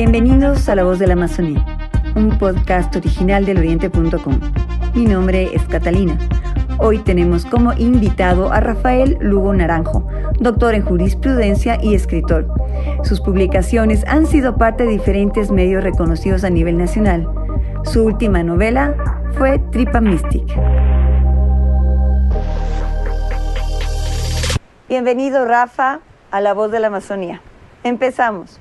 Bienvenidos a La Voz de la Amazonía, un podcast original del Oriente.com. Mi nombre es Catalina. Hoy tenemos como invitado a Rafael Lugo Naranjo, doctor en jurisprudencia y escritor. Sus publicaciones han sido parte de diferentes medios reconocidos a nivel nacional. Su última novela fue Tripa Mystic. Bienvenido, Rafa, a La Voz de la Amazonía. Empezamos.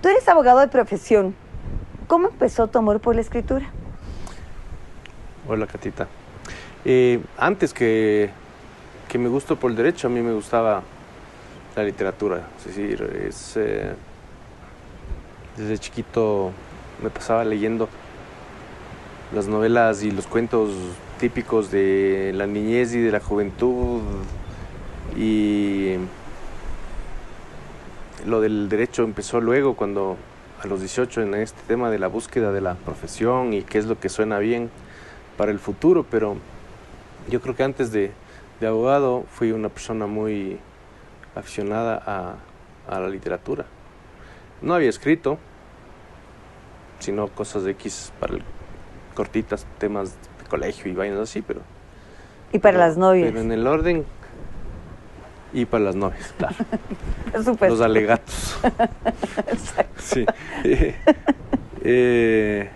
Tú eres abogado de profesión. ¿Cómo empezó tu amor por la escritura? Hola, Catita. Antes que me gustó por el derecho, a mí me gustaba la literatura. Es decir, desde chiquito me pasaba leyendo las novelas y los cuentos típicos de la niñez y de la juventud. Y lo del derecho empezó luego, cuando a los 18, en este tema de la búsqueda de la profesión y qué es lo que suena bien para el futuro. Pero yo creo que antes de abogado fui una persona muy aficionada a la literatura. No había escrito, sino cosas de X cortitas, temas de colegio y vainas así, pero... Y para las novias. Pero en el orden... Y para las novias, claro. Por supuesto. Los alegatos. Exacto. Sí. De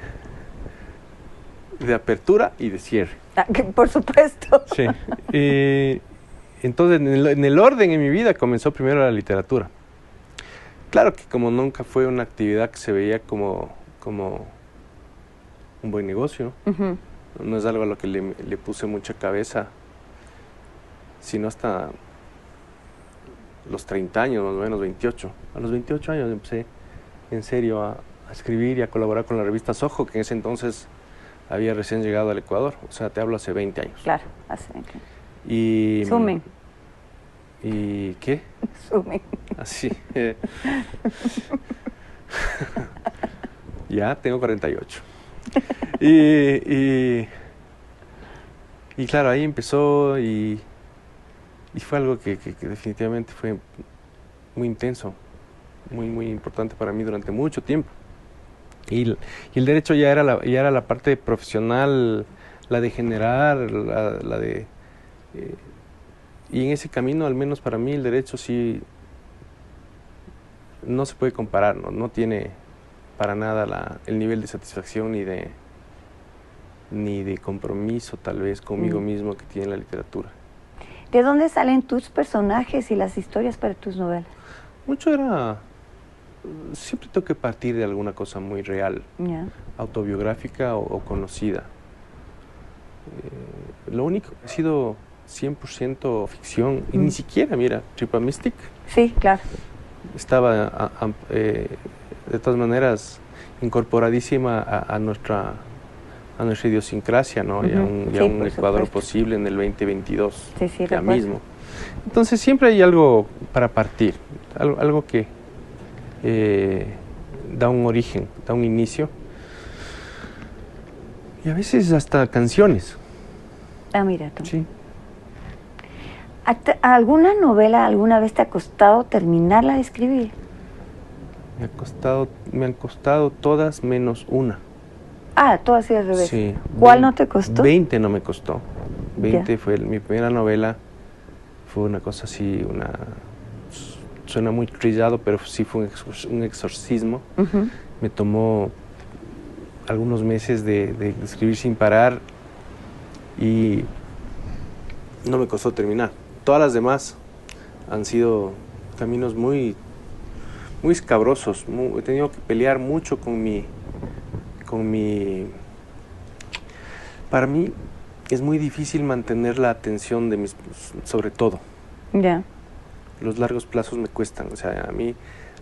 apertura y de cierre. Por supuesto. Sí. Entonces, en el orden en mi vida comenzó primero la literatura. Claro que como nunca fue una actividad que se veía como un buen negocio, Uh-huh. no es algo a lo que le puse mucha cabeza, sino hasta los 30 años, más o menos 28. A los 28 años empecé en serio a escribir y a colaborar con la revista Soho, que en ese entonces había recién llegado al Ecuador. O sea, te hablo hace 20 años. Claro, hace 20 años. Y... Sumen. ¿Y qué? Sumen. Así. Ya, tengo 48. Y claro, ahí empezó y fue algo que definitivamente fue muy intenso, muy importante para mí durante mucho tiempo. Y el derecho ya era la parte profesional, la de generar, la de... y en ese camino, al menos para mí, el derecho sí no se puede comparar, no tiene para nada el nivel de satisfacción ni de compromiso, tal vez, conmigo mismo que tiene la literatura. ¿De dónde salen tus personajes y las historias para tus novelas? Mucho siempre tengo que partir de alguna cosa muy real, Yeah. autobiográfica o conocida. Lo único que ha sido 100% ficción, y ni siquiera, mira, Tripa Mystic Sí, claro. estaba de todas maneras incorporadísima a nuestra idiosincrasia, ¿no? Y a un Ecuador posible en el 2022, Sí, ya recuerdo. mismo. Entonces siempre hay algo para partir, algo que da un origen, da un inicio, y a veces hasta canciones. Mira tú. Sí. ¿Alguna novela alguna vez te ha costado terminarla de escribir? Me han costado todas menos una. Todo así al revés. Sí. ¿Cuál no te costó? 20 no me costó. 20 Ya. fue mi primera novela. Fue una cosa así, suena muy trillado, pero sí fue un exorcismo. Uh-huh. Me tomó algunos meses de escribir sin parar y no me costó terminar. Todas las demás han sido caminos muy escabrosos. He tenido que pelear mucho con mi... Para mí es muy difícil mantener la atención sobre todo. Ya. Los largos plazos me cuestan. O sea, a mí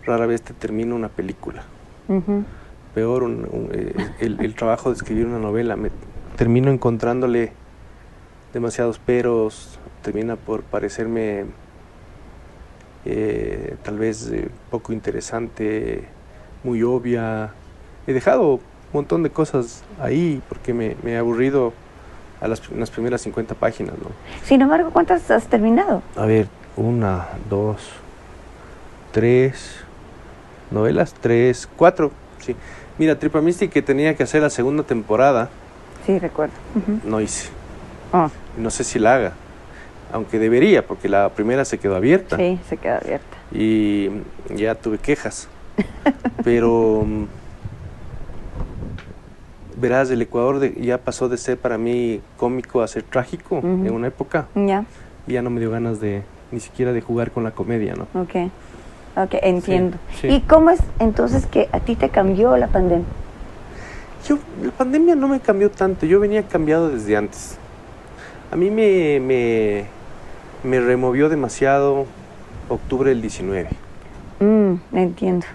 rara vez termino una película. Uh-huh. Peor, el trabajo de escribir una novela. Me termino encontrándole demasiados peros. Termina por parecerme tal vez poco interesante, muy obvia. He dejado un montón de cosas ahí porque me he aburrido en las primeras 50 páginas, ¿no? Sin embargo, ¿cuántas has terminado? A ver, 1, 2, 3, Novelas, 3, 4, sí. Mira, Tripamiste, que tenía que hacer la segunda temporada, Sí, recuerdo. no hice. Oh, No sé si la haga, aunque debería, porque la primera se quedó abierta. sí, se queda abierta. Y ya tuve quejas. Pero verás, el Ecuador ya pasó de ser para mí cómico a ser trágico en una época. Ya, Y ya no me dio ganas de ni siquiera de jugar con la comedia, ¿no? ok, entiendo. Sí. ¿Y cómo es entonces que a ti te cambió la pandemia? La pandemia no me cambió tanto, yo venía cambiado desde antes. A mí me removió demasiado octubre del 19. Entiendo.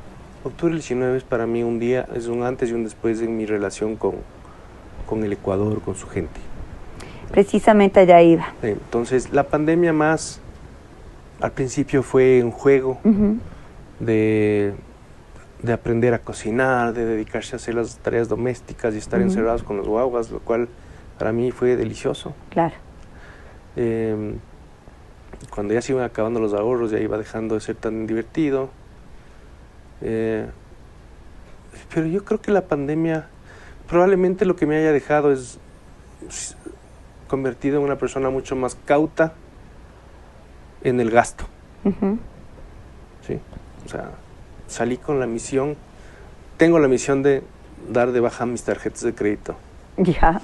Octubre del 19 es para mí un día, es un antes y un después en mi relación con el Ecuador, con su gente. Precisamente allá iba. Entonces, la pandemia más, al principio fue un juego de aprender a cocinar, de dedicarse a hacer las tareas domésticas y estar encerrados con los guaguas, lo cual para mí fue delicioso. Claro. Cuando ya se iban acabando los ahorros, ya iba dejando de ser tan divertido. Pero yo creo que la pandemia, probablemente lo que me haya dejado es convertido en una persona mucho más cauta en el gasto. Sí, o sea, salí con la misión, tengo la misión de dar de baja mis tarjetas de crédito. Ya.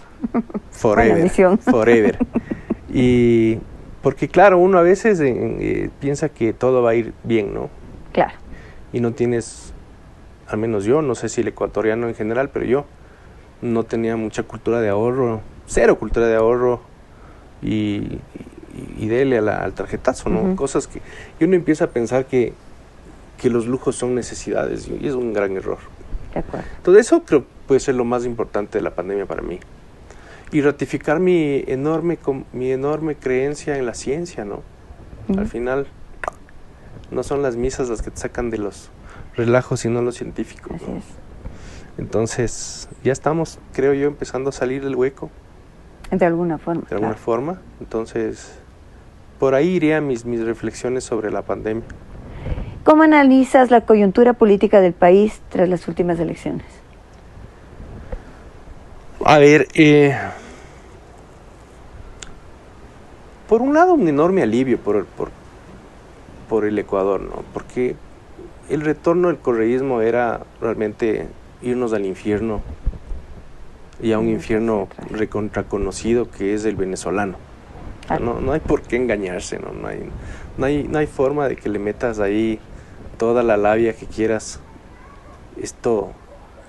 Forever. Buena misión. Forever. Y porque claro, uno a veces piensa que todo va a ir bien, ¿no? Claro. Y no tienes, al menos yo, no sé si el ecuatoriano en general, pero yo no tenía mucha cultura de ahorro, cero cultura de ahorro y dele al tarjetazo, ¿no? Cosas que y uno empieza a pensar que los lujos son necesidades y es un gran error. De acuerdo. Todo eso creo puede ser lo más importante de la pandemia para mí. Y ratificar mi enorme creencia en la ciencia, ¿no? Al final no son las misas las que te sacan de los relajos, sino los científicos, Así ¿no? es. Entonces, ya estamos, creo yo, empezando a salir del hueco. De alguna forma. De alguna forma. Entonces, por ahí irían mis reflexiones sobre la pandemia. ¿Cómo analizas la coyuntura política del país tras las últimas elecciones? A ver, por un lado un enorme alivio por el Ecuador, ¿no? Porque el retorno del correísmo era realmente irnos al infierno, y a un infierno recontraconocido que es el venezolano. No hay por qué engañarse, ¿no? No hay forma de que le metas ahí toda la labia que quieras.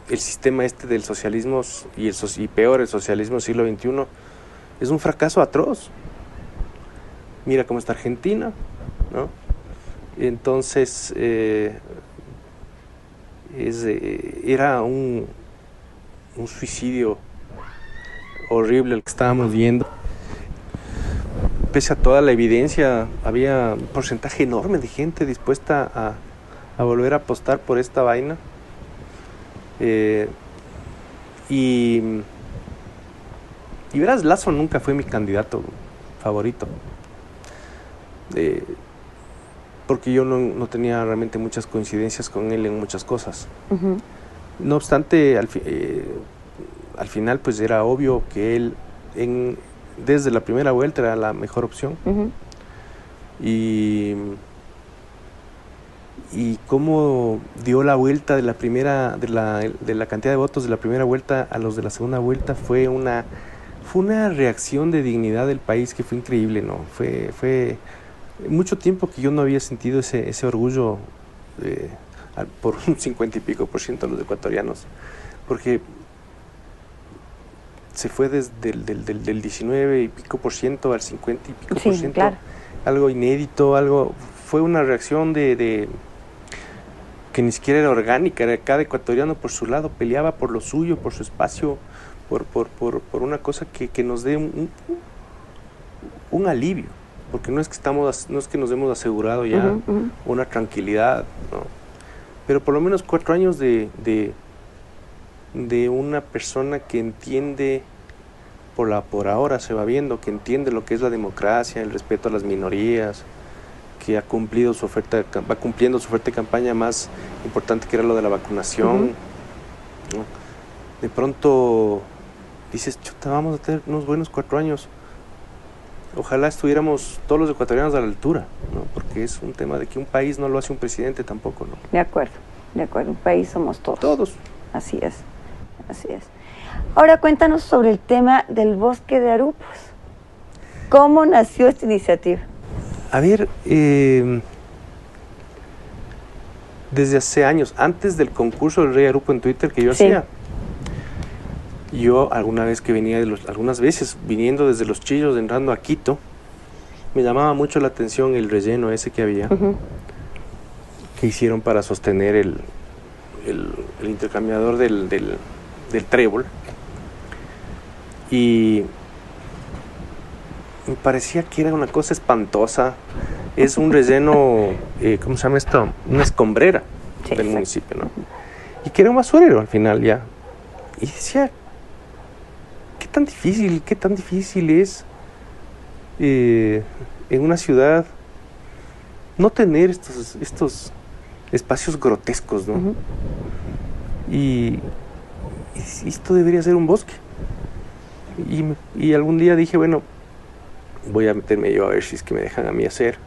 El sistema del socialismo y peor, el socialismo del siglo XXI es un fracaso atroz. Mira cómo está Argentina, ¿no? Entonces era un suicidio horrible el que estábamos viendo. Pese a toda la evidencia, había un porcentaje enorme de gente dispuesta a volver a apostar por esta vaina. Y verás, Lasso nunca fue mi candidato favorito. Porque yo no tenía realmente muchas coincidencias con él en muchas cosas. No obstante, al final pues era obvio que él desde la primera vuelta era la mejor opción. Y cómo dio la vuelta de la primera de la cantidad de votos de la primera vuelta a los de la segunda vuelta fue una reacción de dignidad del país que fue increíble, ¿no? Fue mucho tiempo que yo no había sentido ese orgullo por un 50 y pico % de los ecuatorianos, porque se fue desde del 19 y pico % al 50 y pico %. Claro. Algo inédito, fue una reacción de que ni siquiera era orgánica, era cada ecuatoriano por su lado, peleaba por lo suyo, por su espacio, por una cosa que nos dé un alivio, porque no es que nos hemos asegurado ya una tranquilidad, ¿no? Pero por lo menos 4 años de una persona que entiende, por ahora se va viendo, que entiende lo que es la democracia, el respeto a las minorías, que ha cumplido su oferta, va cumpliendo su oferta de campaña más importante, que era lo de la vacunación, ¿no? De pronto dices, chuta, vamos a tener unos buenos 4 años. Ojalá estuviéramos todos los ecuatorianos a la altura, ¿no? Porque es un tema de que un país no lo hace un presidente tampoco, ¿no? De acuerdo, un país somos todos. Todos. Así es. Ahora cuéntanos sobre el tema del bosque de Arupos. ¿Cómo nació esta iniciativa? A ver, desde hace años, antes del concurso del Rey Arupo en Twitter que yo hacía, yo algunas veces viniendo desde Los Chillos, entrando a Quito, me llamaba mucho la atención el relleno ese que había, que hicieron para sostener el intercambiador del trébol. Y me parecía que era una cosa espantosa. Es un relleno, ¿cómo se llama esto? Una escombrera del municipio, ¿no? Y que era un basurero al final ya. Y decía, qué tan difícil es en una ciudad no tener estos espacios grotescos, ¿no? Y esto debería ser un bosque. Y algún día dije, bueno, voy a meterme yo a ver si es que me dejan a mí hacer.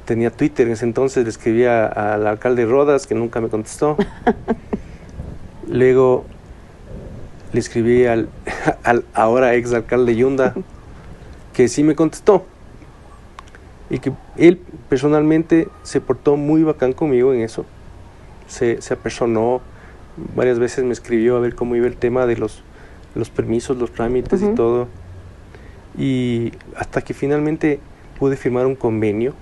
Tenía Twitter en ese entonces, le escribía al alcalde Rodas, que nunca me contestó. Luego le escribí al ahora ex alcalde Yunda, que sí me contestó. Y que él personalmente se portó muy bacán conmigo en eso. Se apersonó, varias veces me escribió a ver cómo iba el tema de los permisos, los trámites y todo. Y hasta que finalmente pude firmar un convenio,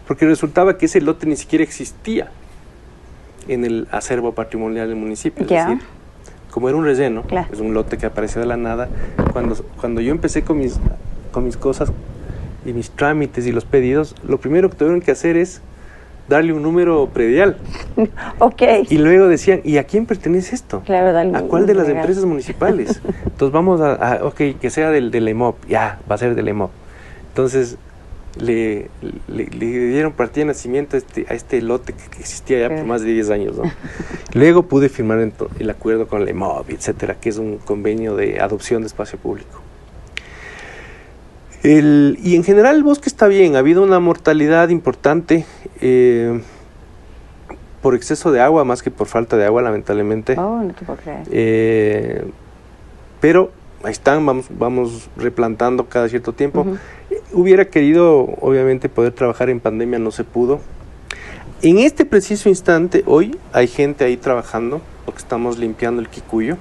porque resultaba que ese lote ni siquiera existía en el acervo patrimonial del municipio. Es decir, como era un relleno, es un lote que apareció de la nada. Cuando yo empecé con mis cosas y mis trámites y los pedidos, lo primero que tuvieron que hacer es darle un número predial. Y luego decían, ¿y a quién pertenece esto? Claro, ¿a cuál de las empresas municipales? Entonces vamos que sea del EMOP. Ya, va a ser del EMOP. Entonces le dieron partida de nacimiento a este lote que existía ya por más de 10 años, ¿no? Luego pude firmar el acuerdo con el EMOP, etcétera, que es un convenio de adopción de espacio público. Y en general el bosque está bien, ha habido una mortalidad importante por exceso de agua, más que por falta de agua, lamentablemente. No te puedo creer. Pero ahí están, vamos replantando cada cierto tiempo. Hubiera querido, obviamente, poder trabajar en pandemia, no se pudo. En este preciso instante, hoy, hay gente ahí trabajando, porque estamos limpiando el Quicuyo.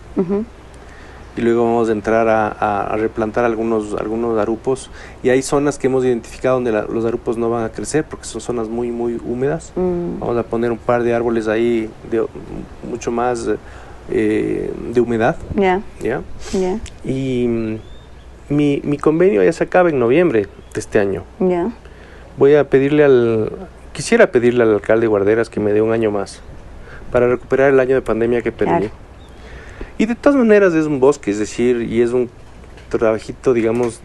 Y luego vamos a entrar a replantar algunos arupos. Y hay zonas que hemos identificado donde los arupos no van a crecer, porque son zonas muy, muy húmedas. Vamos a poner un par de árboles ahí, mucho más de humedad. Y mi convenio ya se acaba en noviembre de este año. Voy a quisiera pedirle al alcalde Guarderas que me dé un año más para recuperar el año de pandemia que perdí. Y de todas maneras es un bosque, es decir, y es un trabajito, digamos,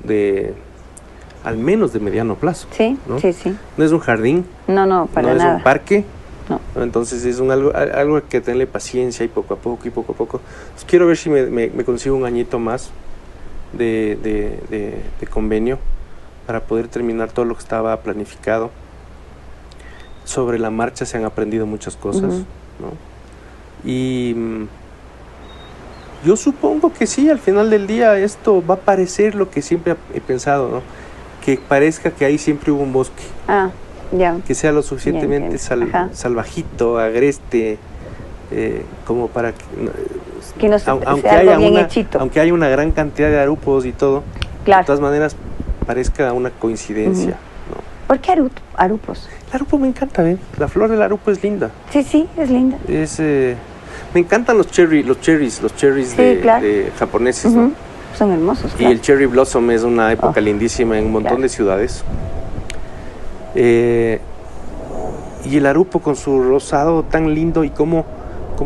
al menos de mediano plazo. ¿No? Sí. No es un jardín. No, para nada. No es un parque. No. Entonces es algo que tenerle paciencia y poco a poco. Pues quiero ver si me consigo un añito más de convenio para poder terminar todo lo que estaba planificado. Sobre la marcha se han aprendido muchas cosas, ¿no? Y yo supongo que sí, al final del día esto va a parecer lo que siempre he pensado, ¿no? Que parezca que ahí siempre hubo un bosque. Que sea lo suficientemente salvajito, agreste, como para que no aunque haya una gran cantidad de arupos y todo, de todas maneras parezca una coincidencia, ¿no? ¿Por qué arupos? El arupo me encanta, ¿ven? La flor del arupo es linda. Sí, es linda. Me encantan los cherries de japoneses, ¿no? Son hermosos. Y el cherry blossom es una época lindísima en un montón de ciudades. Y el arupo con su rosado tan lindo y cómo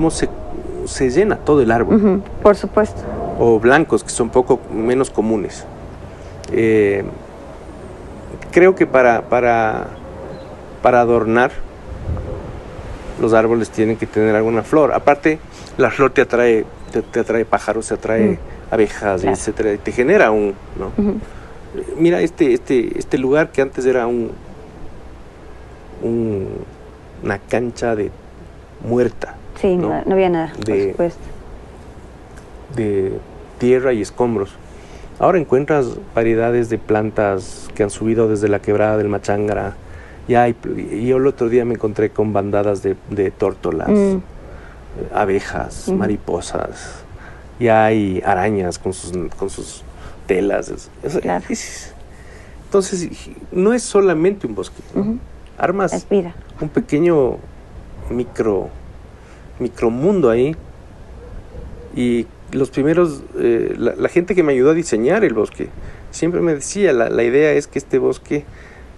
se llena todo el árbol. Por supuesto. O blancos, que son poco menos comunes. creo que para adornar, los árboles tienen que tener alguna flor. Aparte, la flor te atrae pájaros, te atrae abejas, claro, etcétera, y te genera ¿no? Uh-huh. Mira este lugar que antes era una cancha de muerta. Sí, no había nada, por supuesto. De tierra y escombros. Ahora encuentras variedades de plantas que han subido desde la quebrada del Machángara. Y yo el otro día me encontré con bandadas de tórtolas, abejas, mariposas. Y hay arañas con sus telas. Claro. Entonces, no es solamente un bosque, ¿no? Uh-huh. Armas un pequeño micromundo ahí. Y los primeros, la gente que me ayudó a diseñar el bosque, siempre me decía, la idea es que este bosque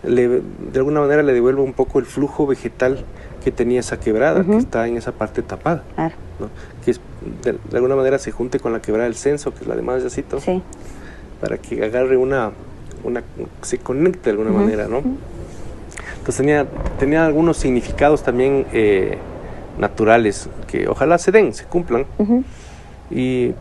de alguna manera le devuelva un poco el flujo vegetal que tenía esa quebrada, uh-huh, que está en esa parte tapada, claro, ¿no? Que de alguna manera se junte con la quebrada del Censo, que es la de Más Yacito, sí, para que agarre se conecte de alguna, uh-huh, manera, ¿no? Uh-huh. Entonces tenía algunos significados también naturales que ojalá se cumplan, uh-huh, y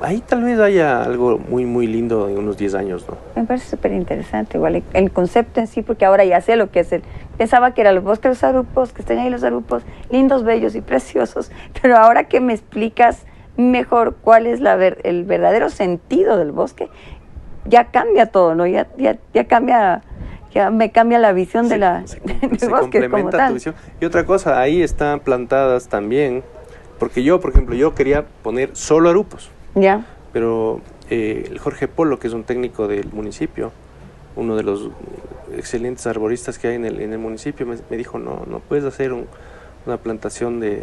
ahí tal vez haya algo muy, muy lindo en unos 10 años, ¿no? Me parece súper interesante, igual el concepto en sí, porque ahora ya sé lo que es pensaba que eran los bosques de los arupos, que están ahí los arupos, lindos, bellos y preciosos, pero ahora que me explicas mejor cuál es el verdadero sentido del bosque, ya cambia todo, ¿no? Ya me cambia la visión del bosque como tal. Tu visión. Y otra cosa, ahí están plantadas también, porque yo, por ejemplo, quería poner solo arupos. Ya. Pero el Jorge Polo, que es un técnico del municipio, uno de los excelentes arboristas que hay en el municipio, me dijo, no puedes hacer una plantación de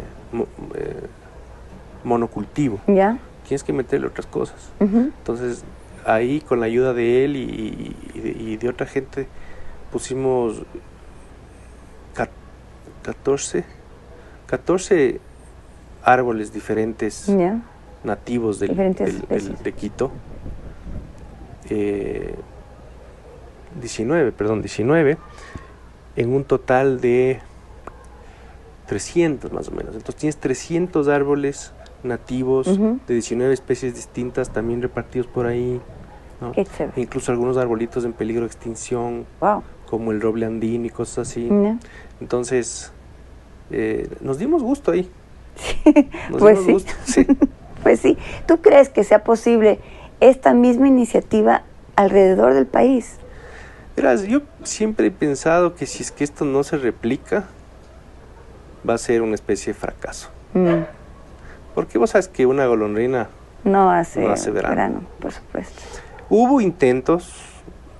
monocultivo. Ya. Tienes que meterle otras cosas. Uh-huh. Entonces, ahí con la ayuda de él y de otra gente, pusimos 14 árboles diferentes. Ya. Nativos de Quito, 19, en un total de 300 más o menos. Entonces tienes 300 árboles nativos, uh-huh, de 19 especies distintas, también repartidos por ahí, ¿no? Incluso algunos arbolitos en peligro de extinción, wow, como el roble andino y cosas así. Yeah. Entonces, nos dimos gusto ahí. Pues sí. Gusto, sí. Pues sí. ¿Tú crees que sea posible esta misma iniciativa alrededor del país? Verás, yo siempre he pensado que si es que esto no se replica, va a ser una especie de fracaso. Porque vos sabes que una golondrina no hace verano, por supuesto. Hubo intentos,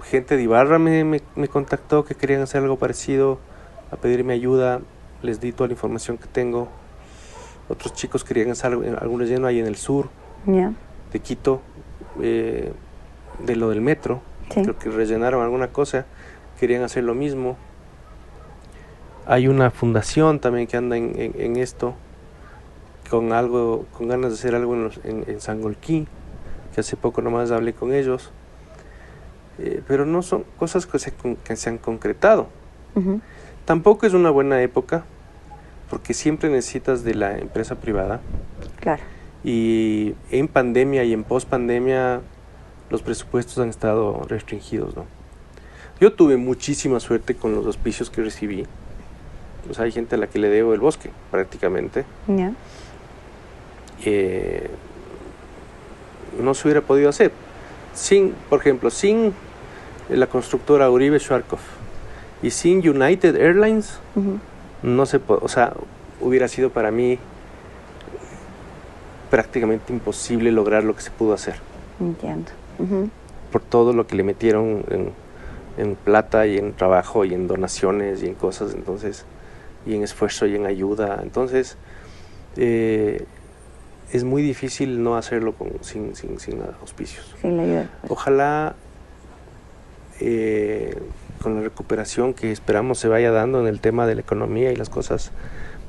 gente de Ibarra me contactó que querían hacer algo parecido, a pedirme ayuda, les di toda la información que tengo. Otros chicos querían hacer algún relleno ahí en el sur, yeah, de Quito, de lo del metro. Sí. Creo que rellenaron alguna cosa, querían hacer lo mismo. Hay una fundación también que anda en esto, con ganas de hacer algo en Sangolquí, que hace poco nomás hablé con ellos, pero no son cosas que se han concretado. Uh-huh. Tampoco es una buena época, porque siempre necesitas de la empresa privada. Claro. Y en pandemia y en post-pandemia los presupuestos han estado restringidos, ¿no? Yo tuve muchísima suerte con los auspicios que recibí. Pues hay gente a la que le debo el bosque, prácticamente. Yeah. No se hubiera podido hacer. Por ejemplo, sin la constructora Uribe Schwarzkopf y sin United Airlines, uh-huh, no se puede, o sea, hubiera sido para mí prácticamente imposible lograr lo que se pudo hacer. Entiendo. Uh-huh. Por todo lo que le metieron en plata y en trabajo y en donaciones y en cosas, entonces, y en esfuerzo y en ayuda. Entonces, es muy difícil no hacerlo sin auspicios. Sin la ayuda. Ojalá con la recuperación que esperamos se vaya dando en el tema de la economía y las cosas,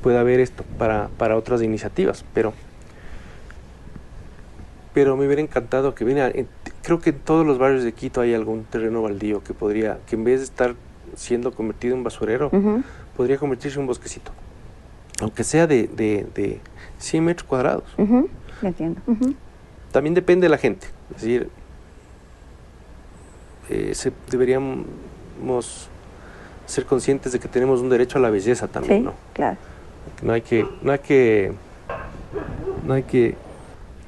pueda haber esto para otras iniciativas, pero me hubiera encantado que creo que en todos los barrios de Quito hay algún terreno baldío que en vez de estar siendo convertido en basurero, podría convertirse en un bosquecito, aunque sea de 100 metros cuadrados. Entiendo. También depende de la gente, es decir, deberíamos ser conscientes de que tenemos un derecho a la belleza también, sí, ¿no? Claro. No hay que,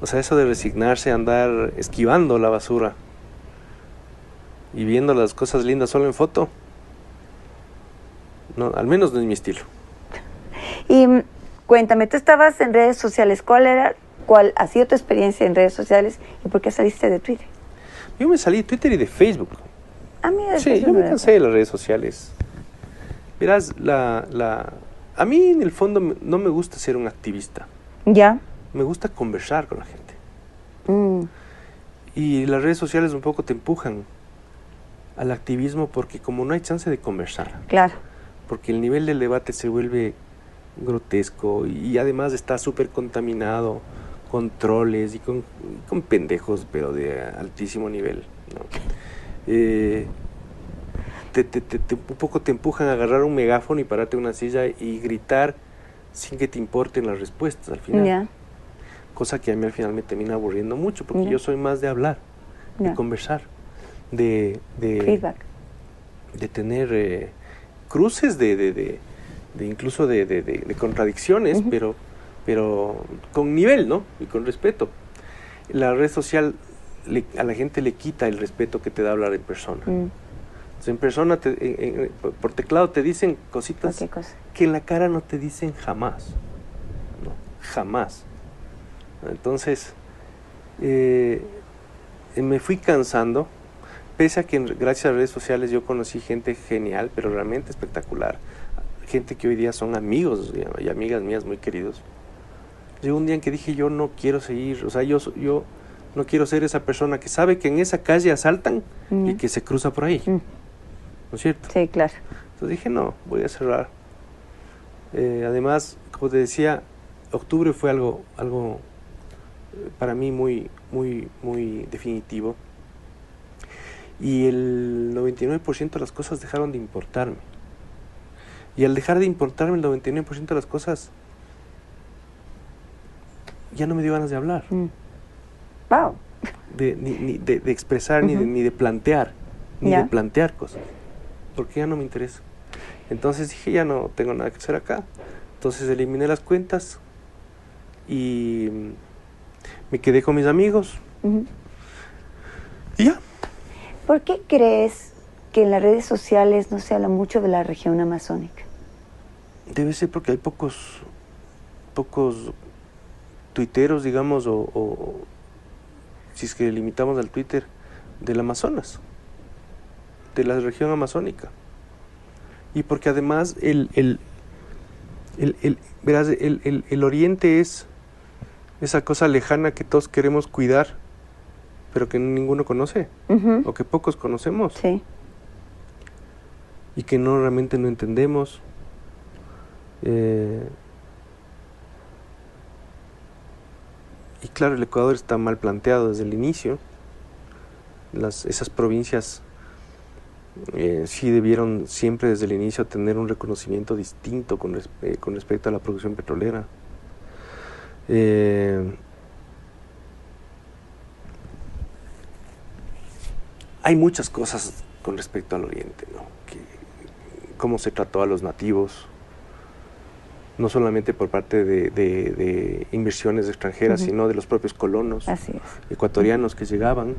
o sea, eso de resignarse a andar esquivando la basura y viendo las cosas lindas solo en foto, no, al menos no es mi estilo. Y cuéntame, tú estabas en redes sociales, ¿cuál ha sido tu experiencia en redes sociales y por qué saliste de Twitter? Yo me salí de Twitter y de Facebook. Sí, yo me cansé de las redes sociales. Verás, a mí en el fondo no me gusta ser un activista. ¿Ya? Me gusta conversar con la gente. Y las redes sociales un poco te empujan al activismo porque como no hay chance de conversar. Claro. Porque el nivel del debate se vuelve grotesco y además está súper contaminado con troles y con pendejos, pero de altísimo nivel, ¿no? Un poco te empujan a agarrar un megáfono y pararte en una silla y gritar sin que te importen las respuestas al final. Yeah. Cosa que a mí al final me termina aburriendo mucho porque yo soy más de hablar, de conversar, de feedback, de tener cruces incluso de contradicciones, pero con nivel, ¿no? Y con respeto. La red social a la gente le quita el respeto que te da hablar en persona. Entonces, en persona, por teclado te dicen cositas que en la cara no te dicen jamás, ¿no? Jamás. Entonces, me fui cansando, pese a que gracias a las redes sociales yo conocí gente genial, pero realmente espectacular. Gente que hoy día son amigos y amigas mías muy queridos. Llegó un día en que dije, yo no quiero seguir, o sea, yo no quiero ser esa persona que sabe que en esa calle asaltan y que se cruza por ahí. ¿No es cierto? Sí, claro. Entonces dije, no, voy a cerrar. Además, como te decía, octubre fue algo para mí muy definitivo. Y el 99% de las cosas dejaron de importarme. Y al dejar de importarme el 99% de las cosas, ya no me dio ganas de hablar. Wow. Ni de expresar, ni de plantear, de plantear cosas. Porque ya no me interesa. Entonces dije, ya no tengo nada que hacer acá. Entonces eliminé las cuentas y me quedé con mis amigos. Y ya. ¿Por qué crees que en las redes sociales no se habla mucho de la región amazónica? Debe ser porque hay pocos tuiteros, digamos, o si es que limitamos al Twitter, del Amazonas, de la región amazónica. Y porque además verás, el oriente es esa cosa lejana que todos queremos cuidar, pero que ninguno conoce, o que pocos conocemos, sí, y que realmente no entendemos. Y claro, el Ecuador está mal planteado desde el inicio. Esas provincias sí debieron siempre desde el inicio tener un reconocimiento distinto con respecto a la producción petrolera. Hay muchas cosas con respecto al oriente, ¿no? Cómo se trató a los nativos, no solamente por parte de inversiones extranjeras, sino de los propios colonos ecuatorianos que llegaban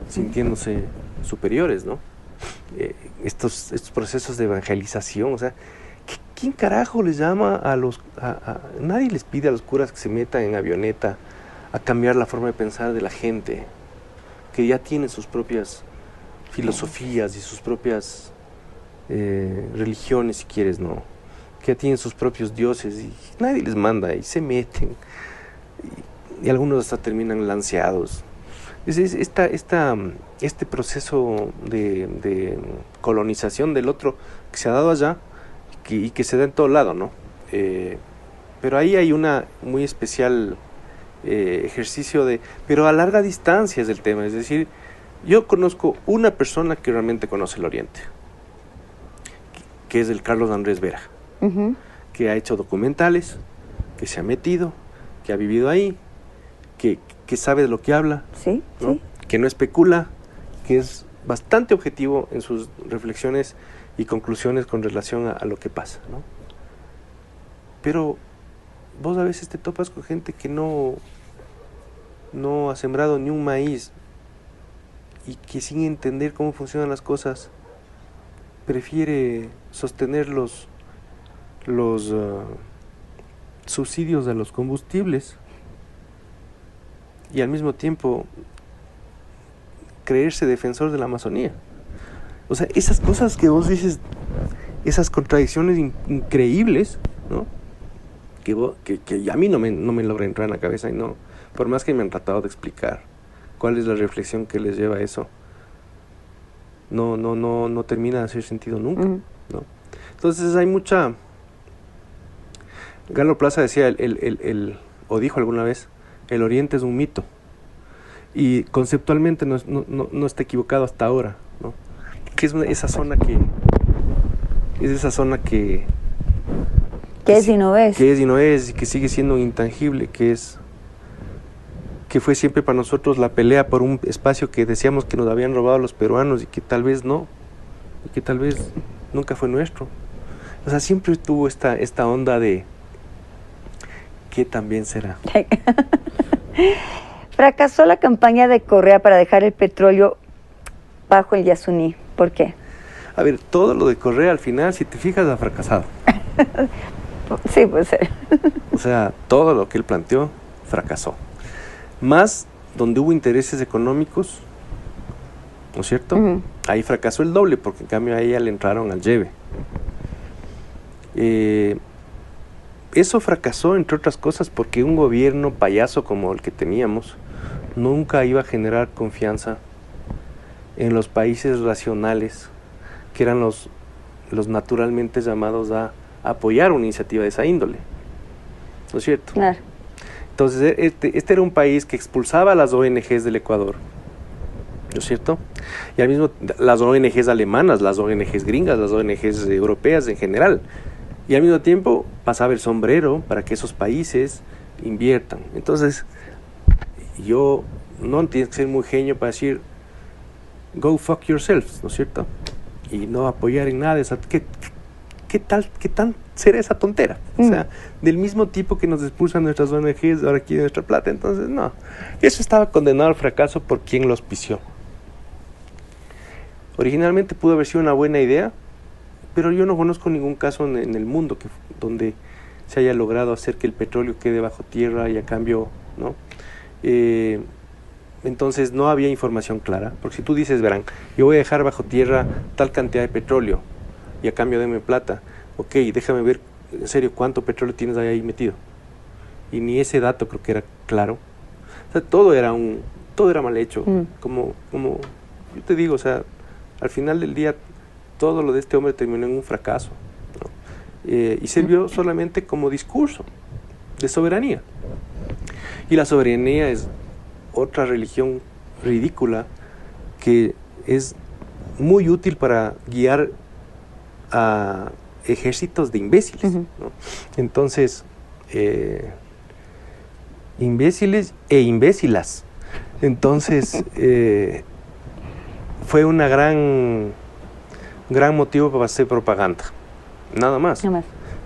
sintiéndose superiores, ¿no? Estos procesos de evangelización, o sea, ¿quién carajo les llama nadie les pide a los curas que se metan en avioneta a cambiar la forma de pensar de la gente, que ya tiene sus propias filosofías y sus propias religiones, si quieres, ¿no? Que ya tienen sus propios dioses y nadie les manda y se meten y algunos hasta terminan lanceados. Este proceso de colonización del otro que se ha dado allá y que se da en todo lado, ¿no? Pero ahí hay una muy especial ejercicio pero a larga distancia es el tema, es decir, Yo conozco una persona que realmente conoce el Oriente, que es el Carlos Andrés Vera, que ha hecho documentales, que se ha metido, que ha vivido ahí, que sabe de lo que habla, Sí, ¿no? sí. Que no especula, que es bastante objetivo en sus reflexiones y conclusiones con relación a lo que pasa, ¿no? Pero vos a veces te topas con gente que no ha sembrado ni un maíz y que sin entender cómo funcionan las cosas prefiere sostener los subsidios a los combustibles y al mismo tiempo creerse defensor de la Amazonía. O sea, esas cosas que vos dices, esas contradicciones increíbles, ¿no? Que a mí no me logra entrar en la cabeza, y no, por más que me han tratado de explicar cuál es la reflexión que les lleva a eso, no termina de hacer sentido nunca, ¿no? Entonces hay mucha... Galo Plaza decía, o dijo alguna vez, el Oriente es un mito, y conceptualmente no está equivocado hasta ahora, ¿no? Que es esa zona que es y no es. Que es y no es, y que sigue siendo intangible, que fue siempre para nosotros la pelea por un espacio que decíamos que nos habían robado los peruanos y que tal vez no, y que tal vez nunca fue nuestro. O sea, siempre tuvo esta onda de ¿qué también será? Fracasó la campaña de Correa para dejar el petróleo bajo el Yasuní. ¿Por qué? A ver, todo lo de Correa al final, si te fijas, ha fracasado. Sí, puede ser. O sea, todo lo que él planteó fracasó. Más donde hubo intereses económicos, ¿no es cierto? Ahí fracasó el doble, porque en cambio a ella le entraron al lleve. Eso fracasó, entre otras cosas, porque un gobierno payaso como el que teníamos nunca iba a generar confianza en los países racionales, que eran los naturalmente llamados a apoyar una iniciativa de esa índole, ¿no es cierto? Claro. Entonces, este era un país que expulsaba a las ONGs del Ecuador, ¿no es cierto? Y al mismo las ONGs alemanas, las ONGs gringas, las ONGs europeas en general. Y al mismo tiempo pasaba el sombrero para que esos países inviertan. Entonces, yo no tienes que ser muy genio para decir go fuck yourselves, ¿no es cierto? Y no apoyar en nada de esa... ¿Qué tan será esa tontera? O sea, del mismo tipo que nos expulsan nuestras ONGs, ahora quieren nuestra plata. Entonces, no. Eso estaba condenado al fracaso por quien lo auspició. Originalmente pudo haber sido una buena idea, pero yo no conozco ningún caso en el mundo donde se haya logrado hacer que el petróleo quede bajo tierra y a cambio, ¿no? Entonces no había información clara, porque si tú dices, verán, yo voy a dejar bajo tierra tal cantidad de petróleo y a cambio deme plata, ok, déjame ver en serio cuánto petróleo tienes ahí metido. Y ni ese dato creo que era claro. O sea, todo era mal hecho. Como yo te digo, o sea, al final del día todo lo de este hombre terminó en un fracaso, ¿no? Y sirvió solamente como discurso de soberanía. Y la soberanía es otra religión ridícula que es muy útil para guiar a ejércitos de imbéciles, ¿no? Entonces, imbéciles e imbécilas. Entonces, fue una gran motivo para hacer propaganda. Nada más.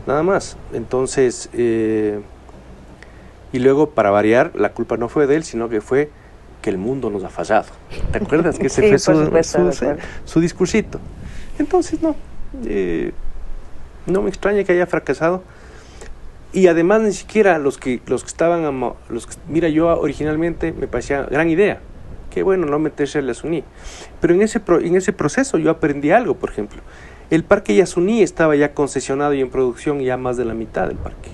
Nada más. Entonces, y luego, para variar, la culpa no fue de él, sino que fue que el mundo nos ha fallado. ¿Te acuerdas que ese fue su discursito? Entonces, no me extraña que haya fracasado. Y además, ni siquiera los que estaban... mira, yo originalmente me parecía gran idea. Qué bueno no meterse al Yasuní. Pero en ese proceso yo aprendí algo, por ejemplo. El parque Yasuní estaba ya concesionado y en producción ya más de la mitad del parque.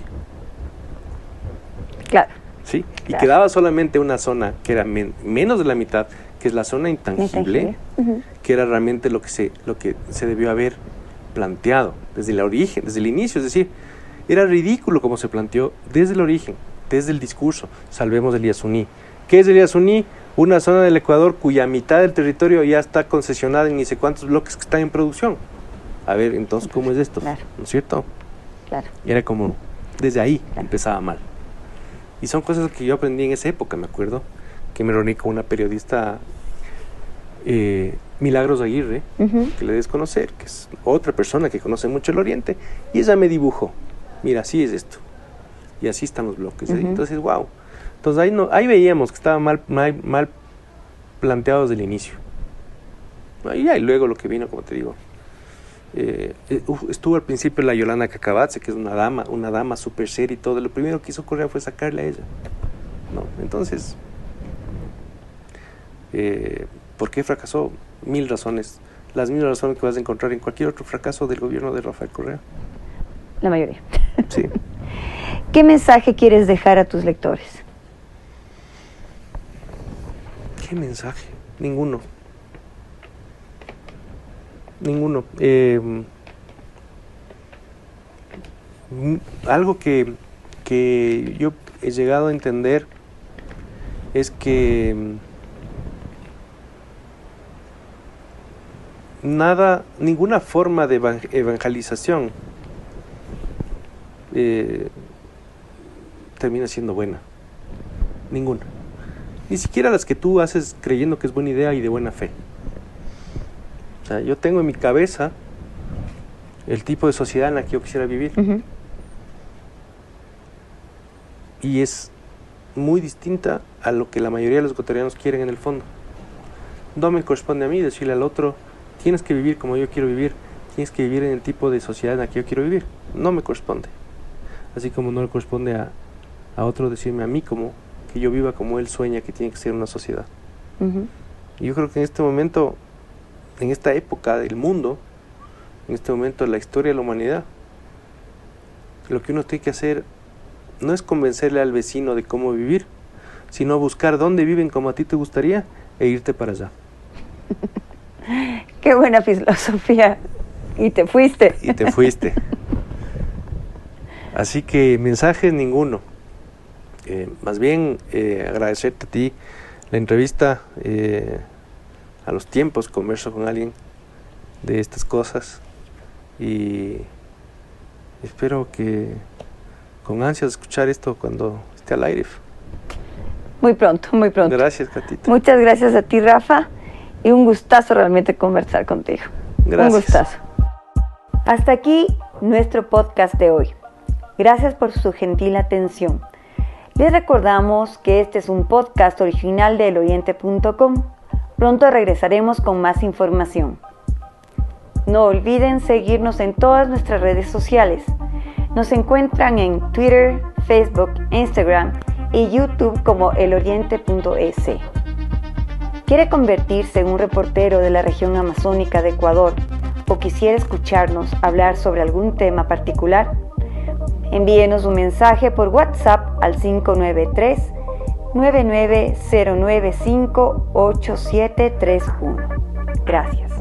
Claro. ¿Sí? Y quedaba solamente una zona que era menos de la mitad, que es la zona intangible, que era realmente lo que se debió haber planteado desde el origen, desde el inicio. Es decir, era ridículo como se planteó desde el origen, desde el discurso. Salvemos el Yasuní. ¿Qué es el Yasuní? una zona del Ecuador cuya mitad del territorio ya está concesionada en ni sé cuántos bloques que están en producción. A ver, entonces, ¿cómo es esto? Claro. ¿No es cierto? Claro. Y era como, desde ahí empezaba mal. Y son cosas que yo aprendí en esa época, me acuerdo, que me reuní con una periodista, Milagros Aguirre, que le debes conocer, que es otra persona que conoce mucho el Oriente, y ella me dibujó, mira, así es esto, y así están los bloques. Entonces, wow. Entonces ahí veíamos que estaban mal planteados desde el inicio. Y luego lo que vino, como te digo, estuvo al principio la Yolanda Cacabatze, que es una dama súper seria y todo. Lo primero que hizo Correa fue sacarle a ella, ¿no? Entonces, ¿por qué fracasó? 1000 razones, las mismas razones que vas a encontrar en cualquier otro fracaso del gobierno de Rafael Correa. La mayoría. Sí. ¿Qué mensaje quieres dejar a tus lectores? ¿Qué mensaje? Ninguno. Algo que yo he llegado a entender es que ninguna forma de evangelización termina siendo buena. Ninguna. Ni siquiera las que tú haces creyendo que es buena idea y de buena fe. O sea, yo tengo en mi cabeza el tipo de sociedad en la que yo quisiera vivir. Y es muy distinta a lo que la mayoría de los ecuatorianos quieren en el fondo. No me corresponde a mí decirle al otro, tienes que vivir como yo quiero vivir, tienes que vivir en el tipo de sociedad en la que yo quiero vivir. No me corresponde. Así como no le corresponde a otro decirme a mí que yo viva como él sueña que tiene que ser una sociedad. Y yo creo que en este momento, en esta época del mundo, en este momento de la historia de la humanidad, lo que uno tiene que hacer no es convencerle al vecino de cómo vivir, sino buscar dónde viven como a ti te gustaría e irte para allá. Qué buena filosofía. Y te fuiste. Y te fuiste. Así que mensajes ninguno. Más bien agradecerte a ti la entrevista. A los tiempos converso con alguien de estas cosas y espero que con ansias escuchar esto cuando esté al aire. Muy pronto, muy pronto. Gracias, Catita. Muchas gracias a ti, Rafa, y un gustazo realmente conversar contigo. Gracias. Un gustazo. Hasta aquí nuestro podcast de hoy. Gracias por su gentil atención. Les recordamos que este es un podcast original de eloriente.com. Pronto regresaremos con más información. No olviden seguirnos en todas nuestras redes sociales. Nos encuentran en Twitter, Facebook, Instagram y YouTube como eloriente.es. ¿Quiere convertirse en un reportero de la región amazónica de Ecuador o quisiera escucharnos hablar sobre algún tema particular? Envíenos un mensaje por WhatsApp al 593-99095-8731. Gracias.